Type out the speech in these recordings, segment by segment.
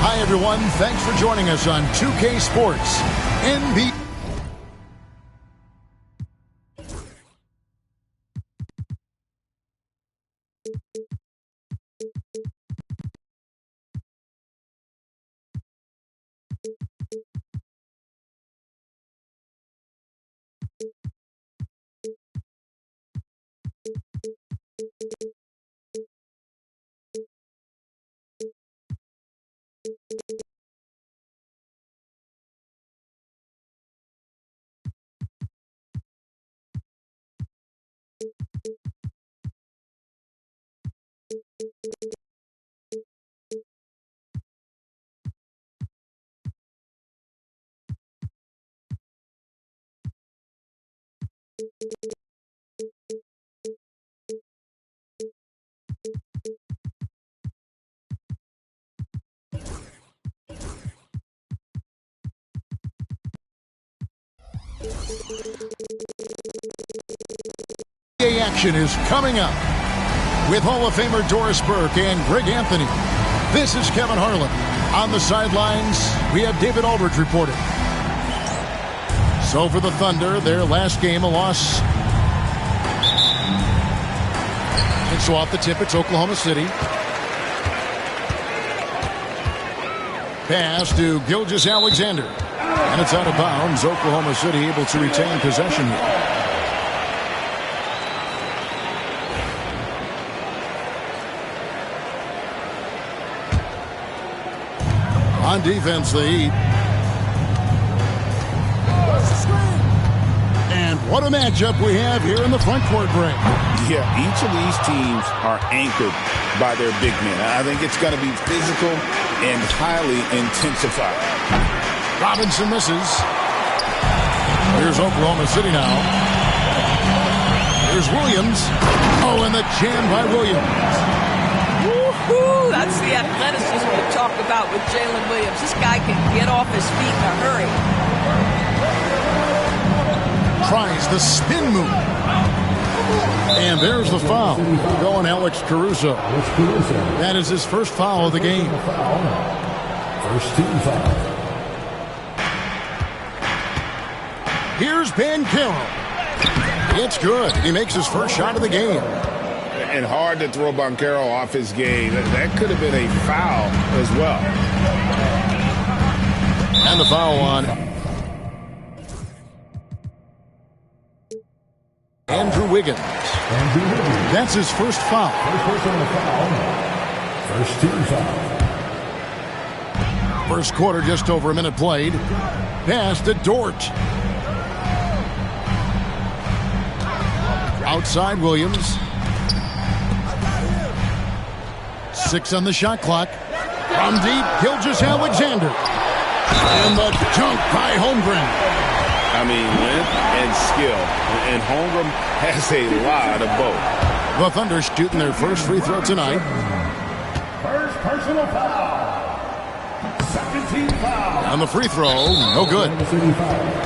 Hi, everyone. Thanks for joining us on 2K Sports NBA. Action is coming up with Hall of Famer Doris Burke and Greg Anthony. This is Kevin Harlan. On the sidelines, we have David Aldridge reporting. So for the Thunder, their last game, a loss. And so off the tip, it's Oklahoma City. Pass to Gilgeous-Alexander. And it's out of bounds. Oklahoma City able to retain possession here. On defense, the Heat. And what a matchup we have here in the front court break. Yeah, each of these teams are anchored by their big men. I think it's going to be physical and highly intensified. Robinson misses. Here's Oklahoma City now. Here's Williams. Oh, and the jam by Williams. That's the athleticism you talk about with Jalen Williams. This guy can get off his feet in a hurry. Tries the spin move. And there's the foul. Going Alex Caruso. That is his first foul of the game. First team foul. Here's Banchero. It's good. He makes his first shot of the game. And hard to throw Banchero off his game. That could have been a foul as well. And the foul on Andrew Wiggins. That's his first foul. First on the foul. First team foul. First quarter, just over a minute played. Pass to Dort. Outside Williams. 6 on the shot clock. From deep, Gilgeous-Alexander. And the dunk by Holmgren. I mean, length and skill. And Holmgren has a lot of both. The Thunder shooting their first free throw tonight. First personal foul. Second team foul. On the free throw, no good.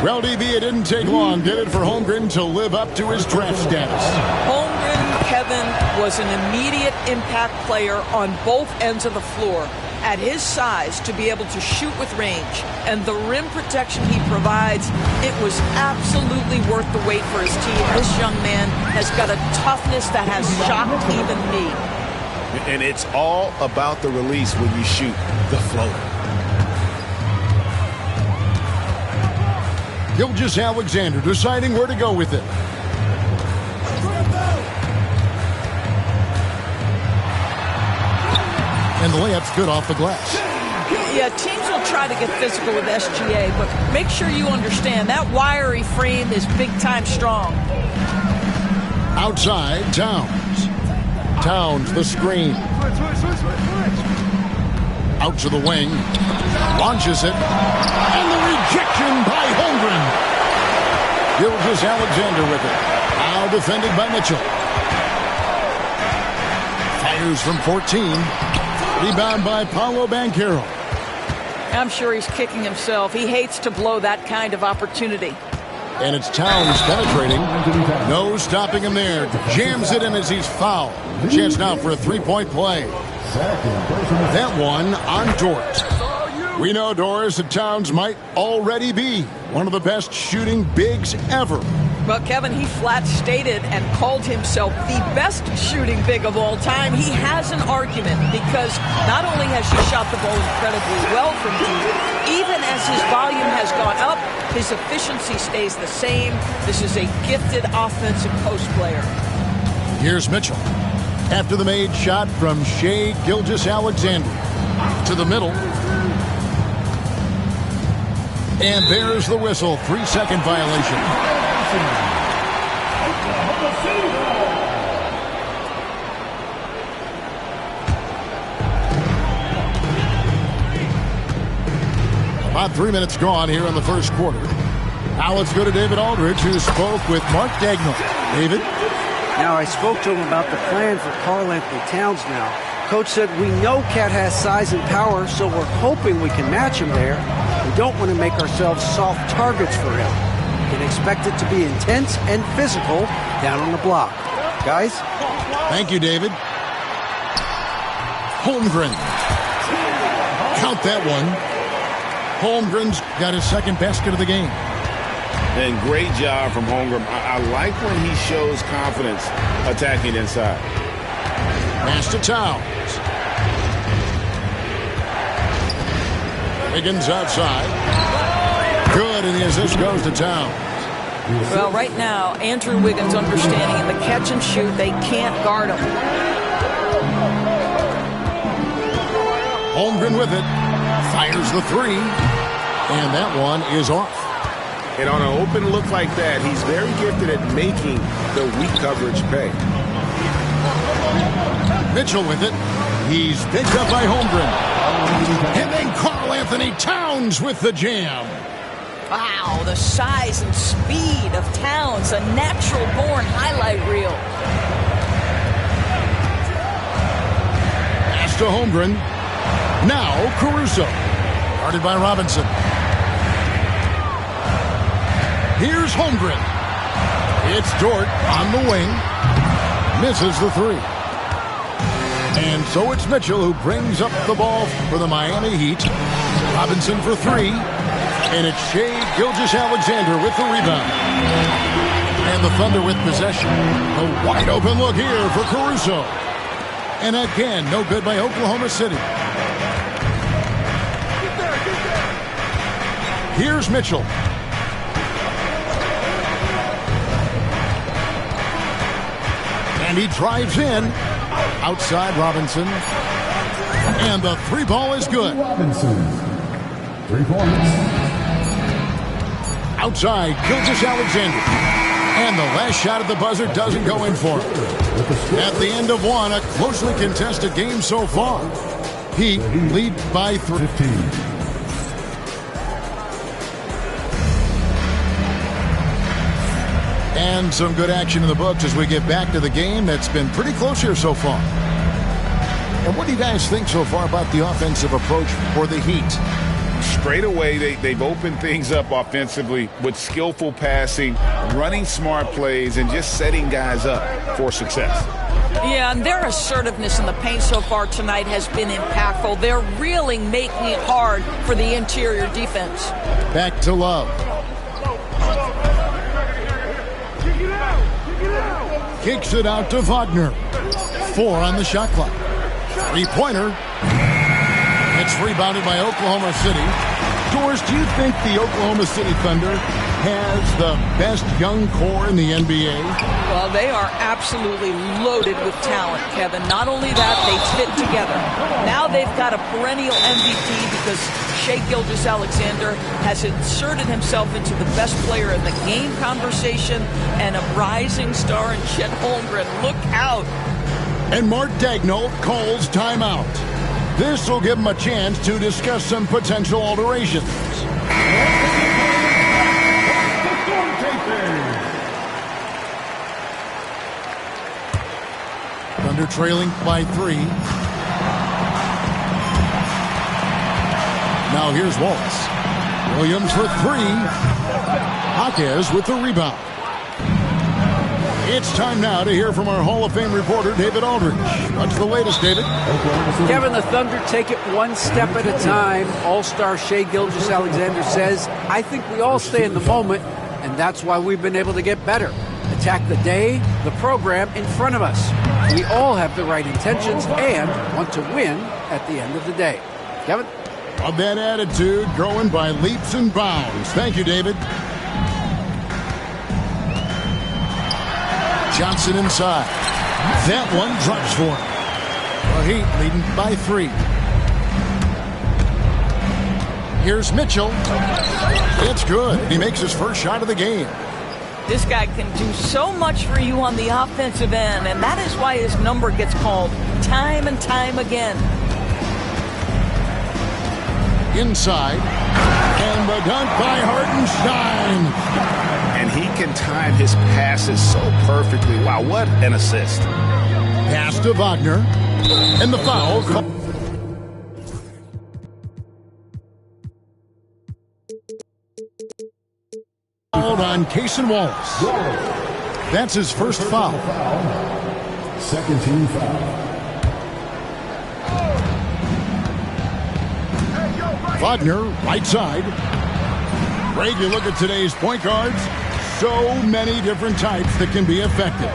Well, DB, it didn't take long, did it, for Holmgren to live up to his draft status? Holmgren, Kevin, was an immediate impact player on both ends of the floor. At his size, to be able to shoot with range and the rim protection he provides, it was absolutely worth the wait for his team. This young man has got a toughness that has shocked even me. And it's all about the release when you shoot the floater. Gilgeous-Alexander deciding where to go with it. And the layup's good off the glass. Yeah, teams will try to get physical with SGA, but make sure you understand that wiry frame is big-time strong. Outside, Towns. Towns, the screen. Out to the wing. Launches it. And the rejection by Holmgren. Gilgeous-Alexander with it. Now defended by Mitchell. Fires from 14. Rebound by Paolo Banchero. I'm sure he's kicking himself. He hates to blow that kind of opportunity. And it's Towns penetrating. No stopping him there. Jams it in as he's fouled. Chance now for a three-point play. That one on Dort. We know, Doris, that Towns might already be one of the best shooting bigs ever. Well, Kevin, he flat stated and called himself the best shooting big of all time. He has an argument because not only has he shot the ball incredibly well from deep, even as his volume has gone up, his efficiency stays the same. This is a gifted offensive post player. Here's Mitchell. After the made shot from Shai Gilgeous-Alexander to the middle. And there's the whistle. 3-second violation. About 3 minutes gone here in the first quarter. Now let's go to David Aldridge, who spoke with Mark Daigneault. David? Now, I spoke to him about the plan for Karl-Anthony Towns now. Coach said, we know Cat has size and power, so we're hoping we can match him there. We don't want to make ourselves soft targets for him. We can expect it to be intense and physical down on the block. Guys? Thank you, David. Holmgren. Count that one. Holmgren's got his second basket of the game. And great job from Holmgren. I like when he shows confidence attacking inside. Pass to Towns. Higgins outside. Good, and the assist goes to Towns. Well, right now, Andrew Wiggins understanding in the catch and shoot, they can't guard him. Holmgren with it. Fires the three. And that one is off. And on an open look like that, he's very gifted at making the weak coverage pay. Mitchell with it. He's picked up by Holmgren. And then Karl-Anthony Towns with the jam. Wow, the size and speed of Towns, a natural-born highlight reel. Pass to Holmgren. Now Caruso. Guarded by Robinson. Here's Holmgren. It's Dort on the wing. Misses the three. And so it's Mitchell who brings up the ball for the Miami Heat. Robinson for three. And it's Shai Gilgeous-Alexander with the rebound. And the Thunder with possession. A wide open look here for Caruso. And again, no good by Oklahoma City. Here's Mitchell. And he drives in. Outside Robinson. And the three ball is good. Robinson. 3 points. Outside Gilgeous-Alexander. And the last shot at the buzzer doesn't go in for him. At the end of one, a closely contested game so far. Heat lead by 15. And some good action in the books as we get back to the game that's been pretty close here so far. And what do you guys think so far about the offensive approach for the Heat? Straight away, they've opened things up offensively with skillful passing, running smart plays, and just setting guys up for success. Yeah, and their assertiveness in the paint so far tonight has been impactful. They're really making it hard for the interior defense. Back to Love. Kicks it out to Wagner. 4 on the shot clock. Three-pointer. It's rebounded by Oklahoma City. Doris, do you think the Oklahoma City Thunder has the best young core in the NBA? Well, they are absolutely loaded with talent, Kevin. Not only that, they fit together. Now they've got a perennial MVP because Shai Gilgeous-Alexander has inserted himself into the best player in the game conversation and a rising star in Chet Holmgren. Look out. And Mark Daigneault calls timeout. This will give him a chance to discuss some potential alterations. Thunder trailing by 3. Now here's Wallace. Williams for 3. Jaquez with the rebound. It's time now to hear from our Hall of Fame reporter, David Aldridge. What's the latest, David? Kevin, the Thunder take it one step at a time. All-star Shai Gilgeous-Alexander says, I think we all stay in the moment, and that's why we've been able to get better. Attack the day, the program in front of us. We all have the right intentions and want to win at the end of the day. Kevin? Of that attitude, growing by leaps and bounds. Thank you, David. Johnson inside. That one drops for him. The Heat leading by 3. Here's Mitchell. It's good. He makes his first shot of the game. This guy can do so much for you on the offensive end, and that is why his number gets called time and time again. Inside. And the dunk by Hartenstein. And he can time his passes so perfectly. Wow, what an assist. Pass to Wagner. And the foul. Called on Cason Wallace. That's his first foul. Second team foul. Wagner, right side. Greg, you look at today's point guards, so many different types that can be effective.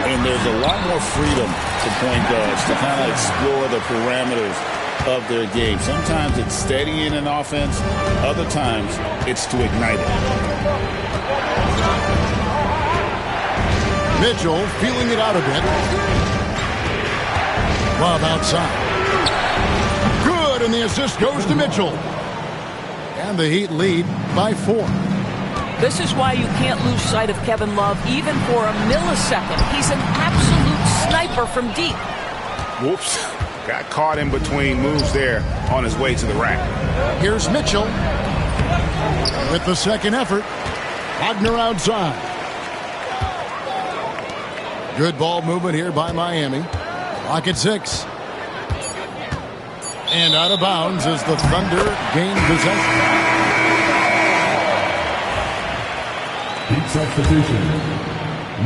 And there's a lot more freedom to point guards to kind of explore the parameters of their game. Sometimes it's steadying an offense. Other times it's to ignite it. Mitchell feeling it out a bit. Love outside. Good, and the assist goes to Mitchell. And the Heat lead by 4. This is why you can't lose sight of Kevin Love even for a millisecond. He's an absolute sniper from deep. Whoops. Got caught in between moves there on his way to the rack. Here's Mitchell with the second effort. Wagner outside. Good ball movement here by Miami. Clock at 6. And out of bounds as the Thunder gain possession. Heat substitution.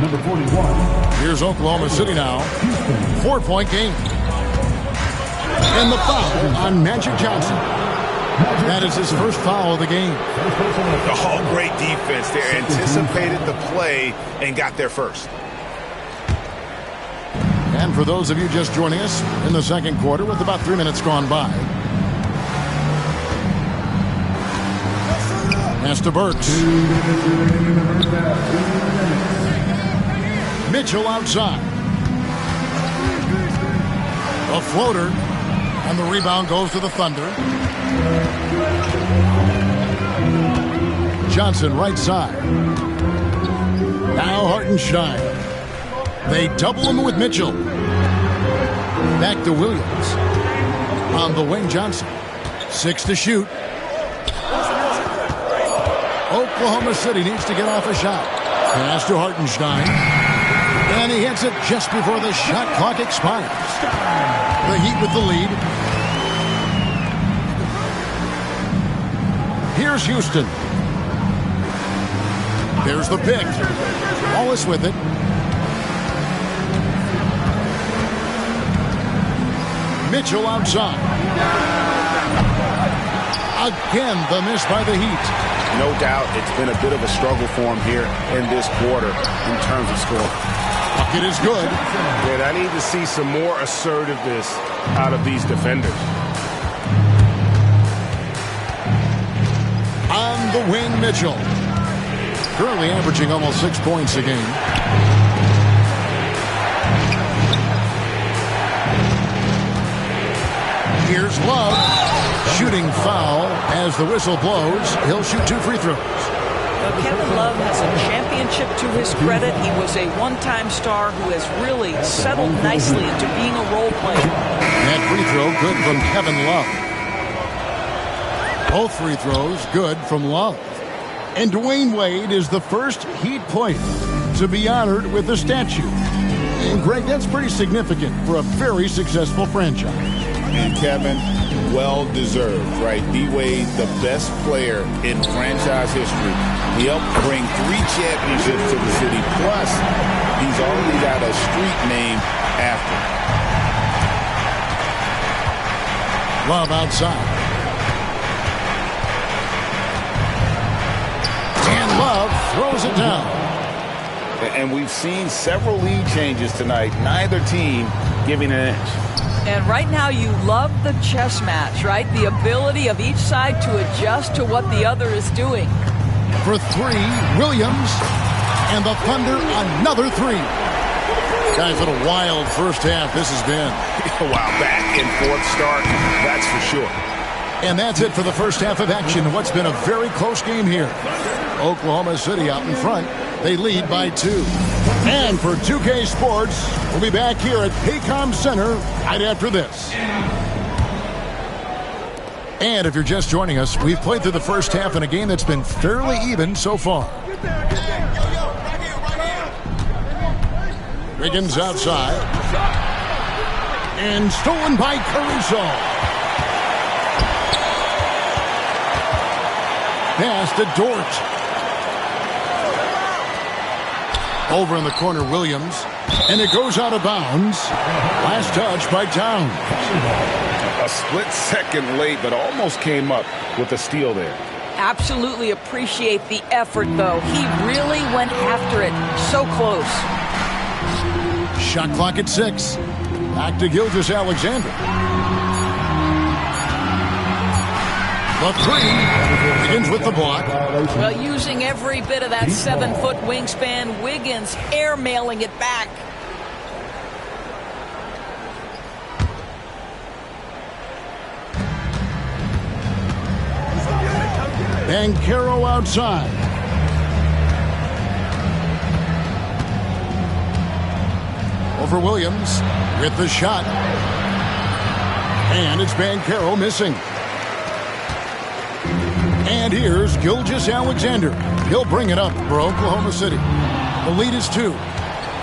Number 41. Here's Oklahoma City now. 4-point game. And the foul on Magic Johnson. That is his first foul of the game. Oh, great defense there. Anticipated the play and got there first. And for those of you just joining us in the second quarter with about 3 minutes gone by. Pass to Burks. Mitchell outside. A floater. And the rebound goes to the Thunder. Johnson right side. Now Hartenstein. They double him with Mitchell. Back to Williams. On the wing, Johnson. 6 to shoot. Oklahoma City needs to get off a shot. Pass to Hartenstein. And he hits it just before the shot clock expires. The Heat with the lead. Here's Houston. There's the pick. Wallace with it. Mitchell outside. Again, the miss by the Heat. No doubt it's been a bit of a struggle for him here in this quarter in terms of scoring. Bucket is good. And I need to see some more assertiveness out of these defenders. On the wing, Mitchell. Currently averaging almost 6 points a game. Here's Love. Shooting foul as the whistle blows. He'll shoot 2 free throws. Now, Kevin Love has a championship to his credit. He was a one-time star who has really settled nicely into being a role player. That free throw good from Kevin Love. Both free throws good from Love. And Dwayne Wade is the first Heat player to be honored with a statue. And Greg, that's pretty significant for a very successful franchise. And Kevin, well-deserved, right? D-Wade, the best player in franchise history. He helped bring 3 championships to the city, plus he's already got a street name after him. Love outside. And Love throws it down. And we've seen several lead changes tonight. Neither team giving an inch. And right now you love the chess match, right? The ability of each side to adjust to what the other is doing. For three, Williams. And the Thunder, another three. Guys, what a wild first half this has been. Wow, back and forth start, that's for sure. And that's it for the first half of action. What's been a very close game here. Oklahoma City out in front. They lead by 2. And for 2K Sports, we'll be back here at Paycom Center right after this. And if you're just joining us, we've played through the first half in a game that's been fairly even so far. Wiggins outside. And stolen by Caruso. Pass to Dort. Over in the corner, Williams. And it goes out of bounds. Last touch by Towns. A split second late, but almost came up with a steal there. Absolutely appreciate the effort, though. He really went after it. So close. Shot clock at 6. Back to Gilgeous-Alexander. The three begins with the block. Well, using every bit of that 7-foot wingspan, Wiggins airmailing it back. Banchero outside. Over Williams with the shot. And it's Banchero missing. And here's Gilgeous-Alexander. He'll bring it up for Oklahoma City. The lead is 2.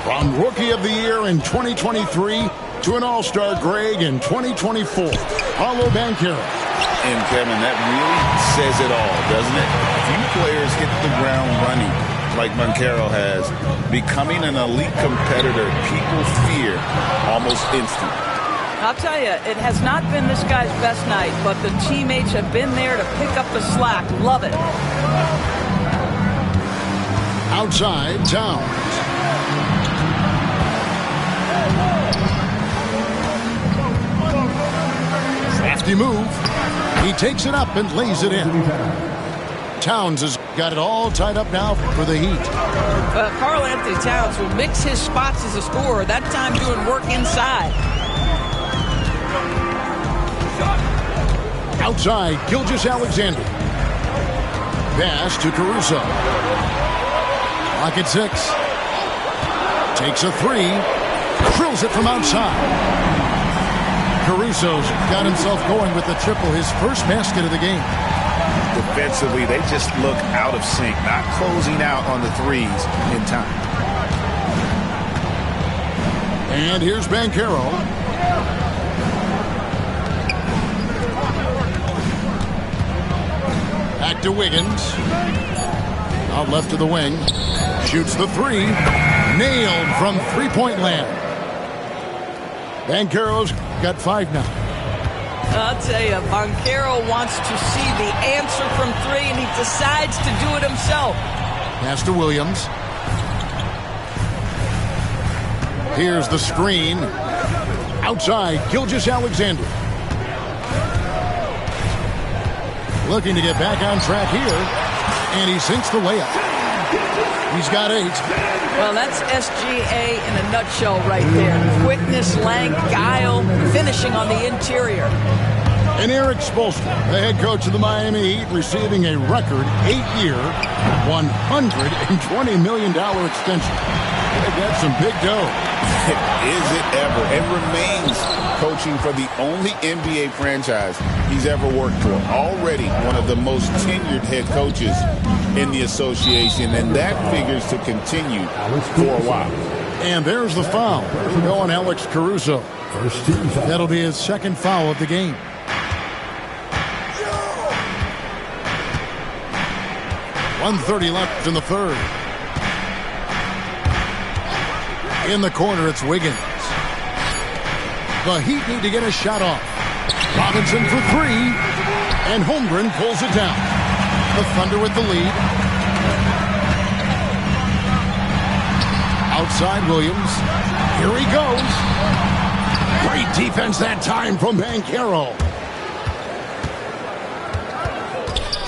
From Rookie of the Year in 2023 to an All-Star grade in 2024. Paulo Banchero. And Kevin, that really says it all, doesn't it? Few players hit the ground running like Banchero has. Becoming an elite competitor, people fear almost instantly. I'll tell you, it has not been this guy's best night, but the teammates have been there to pick up the slack. Love it. Outside, Towns. Crafty move. He takes it up and lays it in. Towns has got it all tied up now for the Heat. Karl Anthony Towns will mix his spots as a scorer, that time doing work inside. Outside, Gilgeous-Alexander. Pass to Caruso. Clock at 6. Takes a 3. Drills it from outside. Caruso's got himself going with the triple, his first basket of the game. Defensively, they just look out of sync, not closing out on the threes in time. And here's Banchero. Back to Wiggins. Out left to the wing. Shoots the 3. Nailed from three-point land. Banchero's got 5 now. I'll tell you, Banchero wants to see the answer from 3, and he decides to do it himself. Pass to Williams. Here's the screen. Outside, Gilgeous-Alexander. Looking to get back on track here. And he sinks the layup. He's got 8. Well, that's SGA in a nutshell right there. Quickness, length, guile, finishing on the interior. And Eric Spoelstra, the head coach of the Miami Heat, receiving a record 8-year, $120 million extension. That's some big dough. Is it ever? It remains coaching for the only NBA franchise he's ever worked for. Already one of the most tenured head coaches in the association, and that figures to continue for a while. And there's the foul. Going Alex Caruso. That'll be his second foul of the game. .130 left in the third. In the corner, it's Wiggins. The Heat need to get a shot off. Robinson for three. And Holmgren pulls it down. The Thunder with the lead. Outside Williams. Here he goes. Great defense that time from Banchero.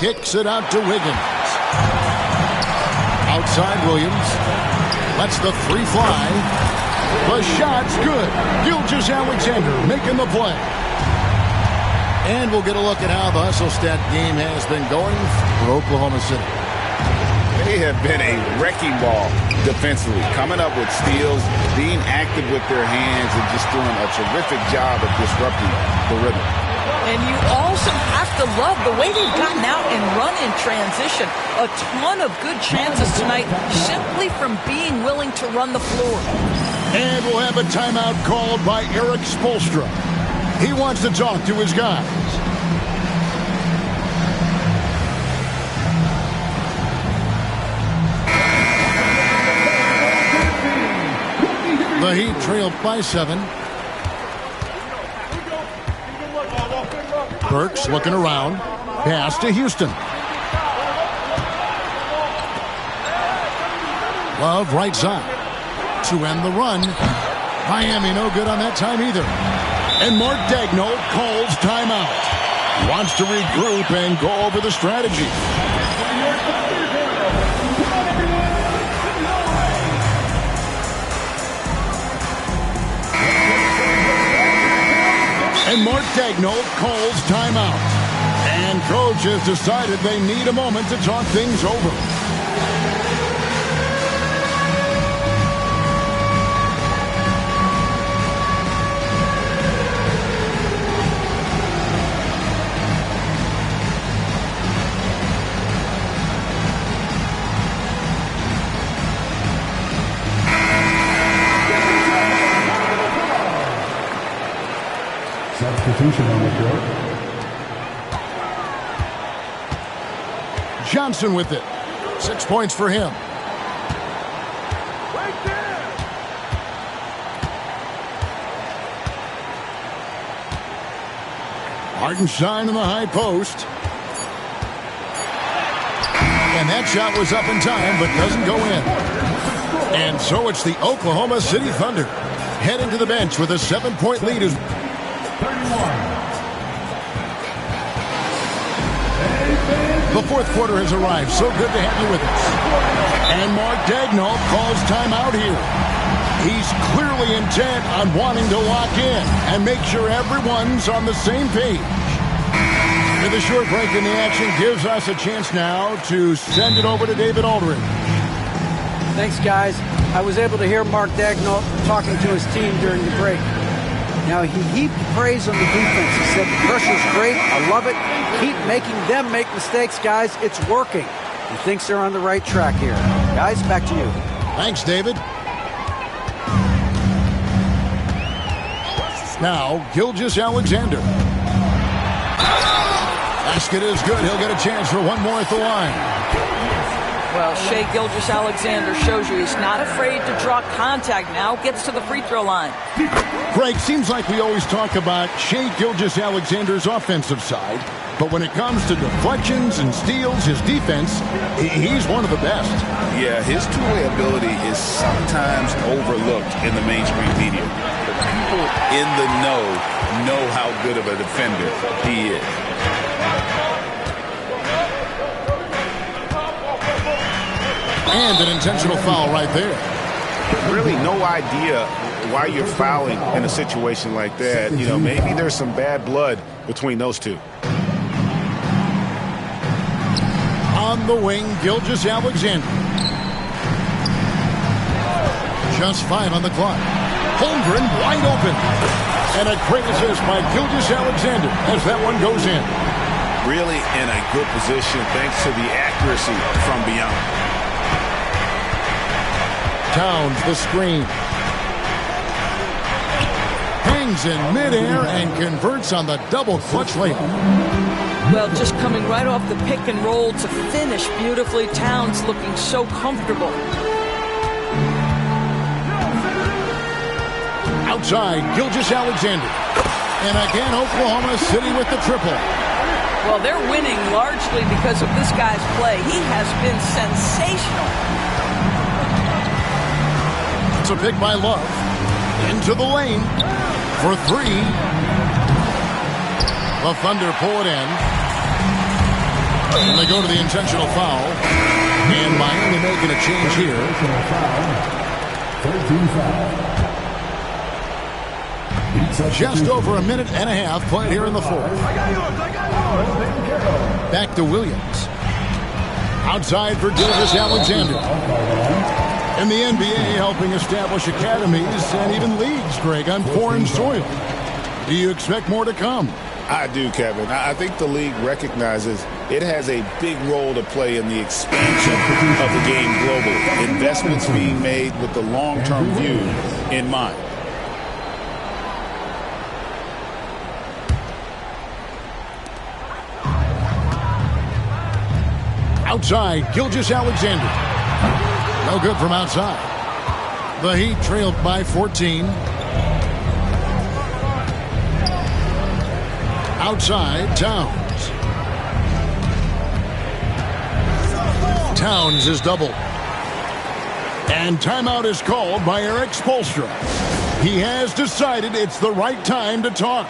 Kicks it out to Wiggins. Outside Williams. Lets the three fly. The shot's good. Gilgeous-Alexander making the play. And we'll get a look at how the hustle stat game has been going for Oklahoma City. They have been a wrecking ball defensively, coming up with steals, being active with their hands, and just doing a terrific job of disrupting the rhythm. And you also have to love the way they've gotten out and run in transition. A ton of good chances tonight simply from being willing to run the floor. And we'll have a timeout called by Eric Spoelstra. He wants to talk to his guys. The Heat trailed by 7. Burks looking around. Pass to Houston. Love right side. To end the run. Miami no good on that time either. And Mark Daigneault calls timeout. Wants to regroup and go over the strategy. And Mark Daigneault calls timeout. And coach has decided they need a moment to talk things over. Substitution on the court. Johnson with it. 6 points for him. Hartenstein in the high post. And that shot was up in time, but doesn't go in. And so it's the Oklahoma City Thunder heading to the bench with a 7-point lead. The fourth quarter has arrived. So good to have you with us. And Mark Daigneault calls timeout here. He's clearly intent on wanting to lock in and make sure everyone's on the same page. With a short break in the action gives us a chance now to send it over to David Aldridge. Thanks, guys. I was able to hear Mark Daigneault talking to his team during the break. Now, he heaped praise on the defense. He said the pressure's great. I love it. Keep making them make mistakes, guys. It's working. He thinks they're on the right track here. Guys, back to you. Thanks, David. Now, Gilgeous-Alexander. Basket is good. He'll get a chance for one more at the line. Well, Shai Gilgeous-Alexander shows you he's not afraid to draw contact. Now gets to the free throw line. Greg, seems like we always talk about Shai Gilgeous-Alexander's offensive side, but when it comes to deflections and steals, his defense, he's one of the best. Yeah, his two-way ability is sometimes overlooked in the mainstream media. But people in the know how good of a defender he is. And an intentional foul right there. Really no idea why you're fouling in a situation like that. You know, maybe there's some bad blood between those two. On the wing, Gilgeous-Alexander. Just 5 on the clock. Holmgren wide open. And a great assist by Gilgeous-Alexander as that one goes in. Really in a good position thanks to the accuracy from beyond. Towns the screen. Hangs in midair and converts on the double clutch layup. Well, just coming right off the pick and roll to finish beautifully. Towns looking so comfortable. Outside, Gilgeous-Alexander. And again, Oklahoma City with the triple. Well, they're winning largely because of this guy's play. He has been sensational. It's a pick by Love. Into the lane for three. The Thunder pull it in. And they go to the intentional foul. And Miami making a change here. 13 foul. Just over a minute and a half played here in the fourth. Back to Williams. Outside for Gilgeous-Alexander. And the NBA helping establish academies and even leagues, Greg, on foreign soil. Do you expect more to come? I do, Kevin. I think the league recognizes it has a big role to play in the expansion of the game globally. Investments being made with the long-term view in mind. Outside, Gilgeous-Alexander. No good from outside. The Heat trailed by 14. Outside, Towns. Towns is doubled. And timeout is called by Eric Spoelstra. He has decided it's the right time to talk.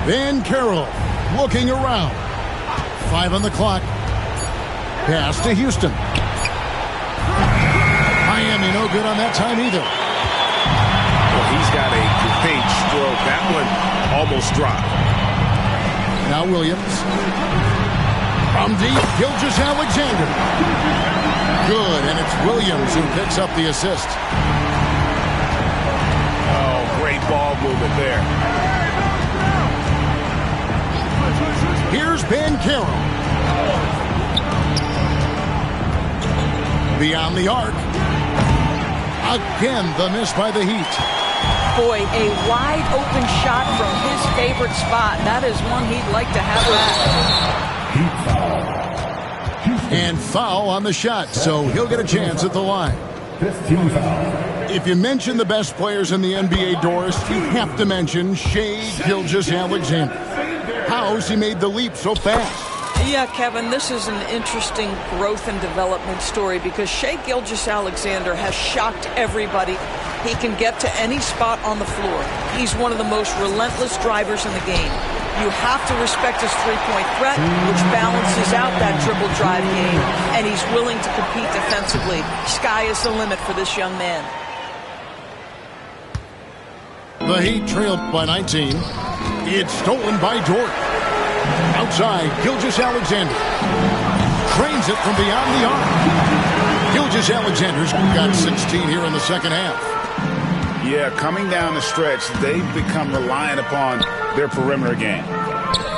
Van Carroll looking around. 5 on the clock. Pass to Houston. Miami no good on that time either. Well, he's got a great stroke. That one almost dropped. Now Williams. From deep, Gilgeous-Alexander. Good, and it's Williams who picks up the assist. Oh, great ball movement there. Here's Ben Carroll. Beyond the arc. Again, the miss by the Heat. Boy, a wide open shot from his favorite spot. That is one he'd like to have back. And foul on the shot, so he'll get a chance at the line. 15 foul. If you mention the best players in the NBA, Doris, you have to mention Shai Gilgeous-Alexander. How's he made the leap so fast? Yeah, Kevin, this is an interesting growth and development story because Shai Gilgeous-Alexander has shocked everybody. He can get to any spot on the floor. He's one of the most relentless drivers in the game. You have to respect his three-point threat, which balances out that dribble drive game, and he's willing to compete defensively. Sky is the limit for this young man. The Heat trailed by 19. It's stolen by Dort. Outside, Gilgeous-Alexander. Trains it from beyond the arc. Gilgeous-Alexander's got 16 here in the second half. Yeah, coming down the stretch, they've become reliant upon their perimeter game.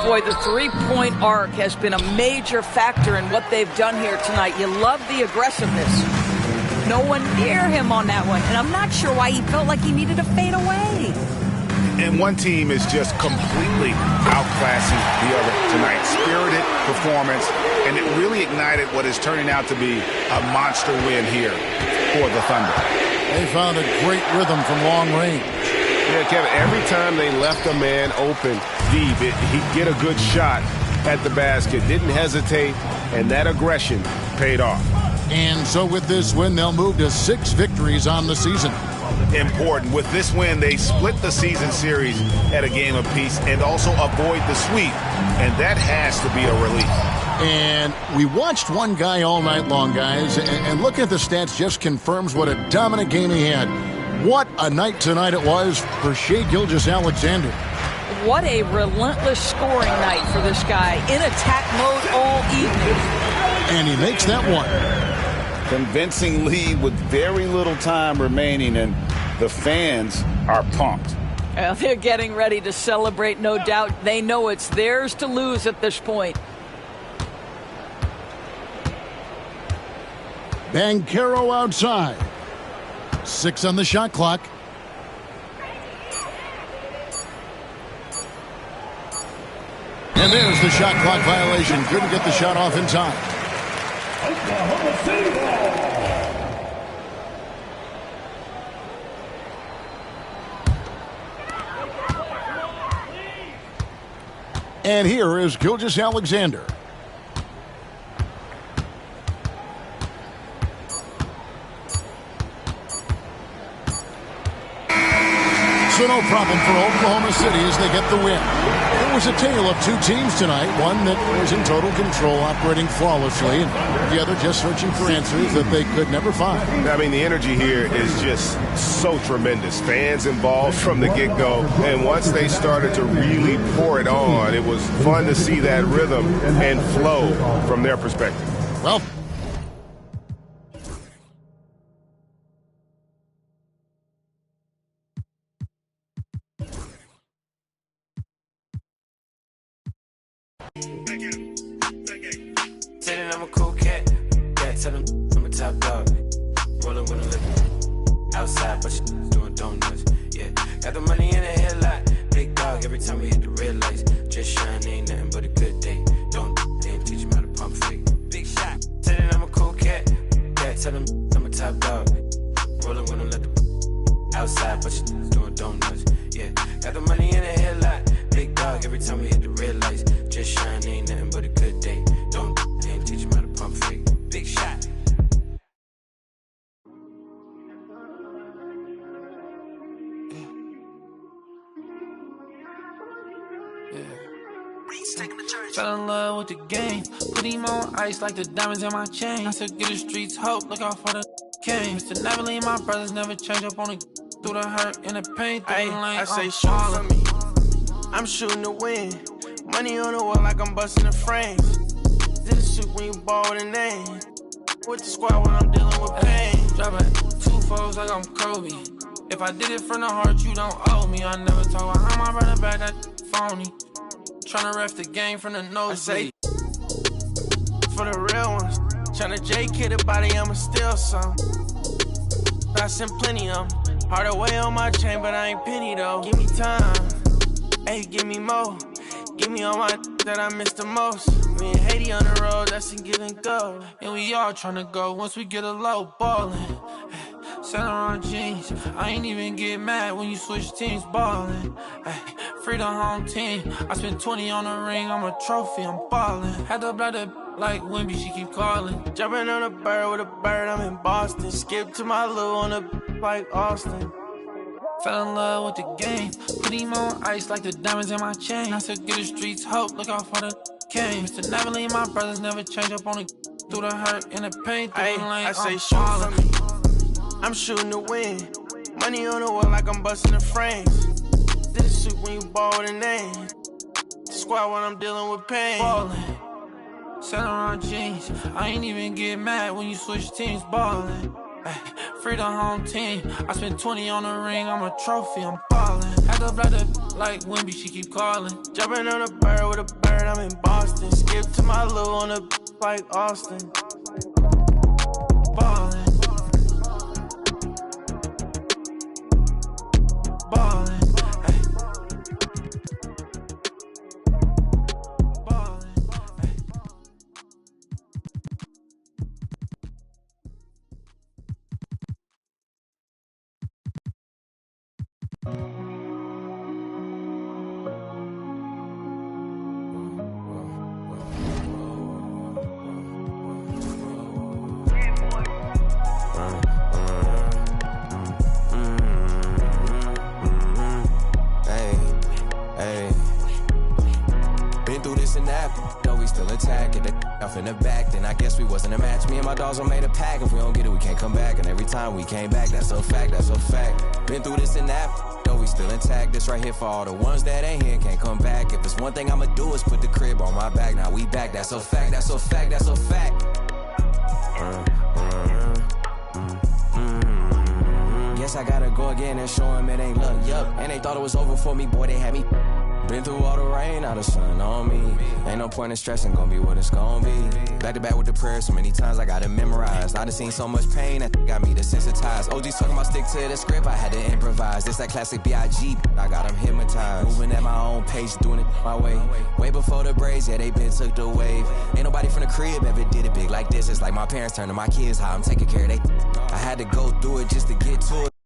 Boy, the three-point arc has been a major factor in what they've done here tonight. You love the aggressiveness. No one near him on that one, and I'm not sure why he felt like he needed to fade away. And one team is just completely outclassing the other tonight. Spirited performance, and it really ignited what is turning out to be a monster win here for the Thunder. They found a great rhythm from long range. Yeah, Kevin, every time they left a man open deep, he'd get a good shot at the basket. Didn't hesitate, and that aggression paid off. And so with this win, they'll move to 6 victories on the season. Important. With this win, they split the season series at a game apiece and also avoid the sweep, and that has to be a relief. And we watched one guy all night long, guys, and looking at the stats just confirms what a dominant game he had. What a night tonight it was for Shai Gilgeous-Alexander. What a relentless scoring night for this guy, in attack mode all evening. And he makes that one. Convincing lead with very little time remaining, and the fans are pumped. Well, they're getting ready to celebrate, no doubt. They know it's theirs to lose at this point. Banchero outside. 6 on the shot clock. And there's the shot clock violation. Couldn't get the shot off in time. And here is Gilgeous-Alexander. So no problem for Oklahoma City as they get the win. It was a tale of two teams tonight, one that was in total control, operating flawlessly, and the other just searching for answers that they could never find. I mean, the energy here is just so tremendous. Fans involved from the get-go, and once they started to really pour it on, it was fun to see that rhythm and flow from their perspective. Well, Saying I'm a cool cat. Yeah, tell them I'm a top dog. Rollin' with a lip. Outside, but she doing donuts. Yeah, got the money in the headlight. Big dog every time we hit the red lights. Just shine, ain't nothing but a good day. Don't then teach him how to pump fake. Big shot. Saying I'm a cool cat. Yeah, tell them I'm a top dog. Rollin' with a lip. Outside, but she doing donuts. Yeah, got the money in the headlight. Big dog every time we hit the red lights. Just shine, ain't nothing but a good day. Don't then teach him how to pump fake. Big shot. Fell in love with the game. Put him on ice like the diamonds in my chain. I said, get the streets hope. Look out for the came. Mr. Never leave my brothers, never change up on the through the hurt and the pain. I say shoot for me. I'm shooting to win. Money on the wall like I'm busting the frames. Did a shoot when you ball with a name. With the squad when I'm dealing with pain. Dropping 2 foes like I'm Kobe. If I did it from the heart, you don't owe me. I never talk about how my brother back, that phony. Tryna ref the game from the nosebleed. For the real ones. Tryna J-kid a body, I'ma steal some. I sent plenty of them. Hard away on my chain, but I ain't penny though. Give me time. Hey, give me more. Give me all my that I miss the most. Me and Haiti on the road, that's a give and go. And we all tryna go once we get a low ballin'. Saint Laurent jeans. I ain't even get mad when you switch teams ballin'. Free the home team. I spent 20 on the ring, I'm a trophy, I'm ballin'. Had to blood the like Wimby, she keep calling. Jumping on a bird with a bird, I'm in Boston. Skip to my loo on a like Austin. Fell in love with the game. Put him on ice like the diamonds in my chain. I said, get the streets hope. Look out for the came. Mr. Never leave my brothers, never change up on the through the hurt and the pain. I say shoot for me. I'm shooting to win. Money on the wall like I'm busting the frames. Did a shoot when you ball with a name. Squad when I'm dealing with pain. Ballin'. Saint Laurent jeans. I ain't even get mad when you switch teams ballin'. Free the home team. I spent 20 on the ring, I'm a trophy, I'm ballin'. Had to blood the like Wimby, she keep calling. Jumping on a bird with a bird, I'm in Boston. Skip to my loo on a like Austin. Ballin'. Ballin'. off in the back, then I guess we wasn't a match. Me and my dogs made a pack. If we don't get it, we can't come back. And every time we came back, that's a fact, that's a fact. Been through this and that, though we still intact. This right here for all the ones that ain't here, can't come back. If it's one thing I'ma do is put the crib on my back. Now we back, that's a fact, that's a fact, that's a fact. Guess I gotta go again and show them it ain't luck, yup. And they thought it was over for me, boy, they had me. Been through all the rain, now the sun on me. Ain't no point in stressing, gon' be what it's gon' be. Back to back with the prayers, so many times I got it memorized. I done seen so much pain that got me desensitized. OG's talking about stick to the script, I had to improvise. This that classic B.I.G., I got them hypnotized. Moving at my own pace, doing it my way. Way before the braids, yeah, they been took the wave. Ain't nobody from the crib ever did it big like this. It's like my parents turn to my kids, how I'm taking care of they. I had to go through it just to get to it.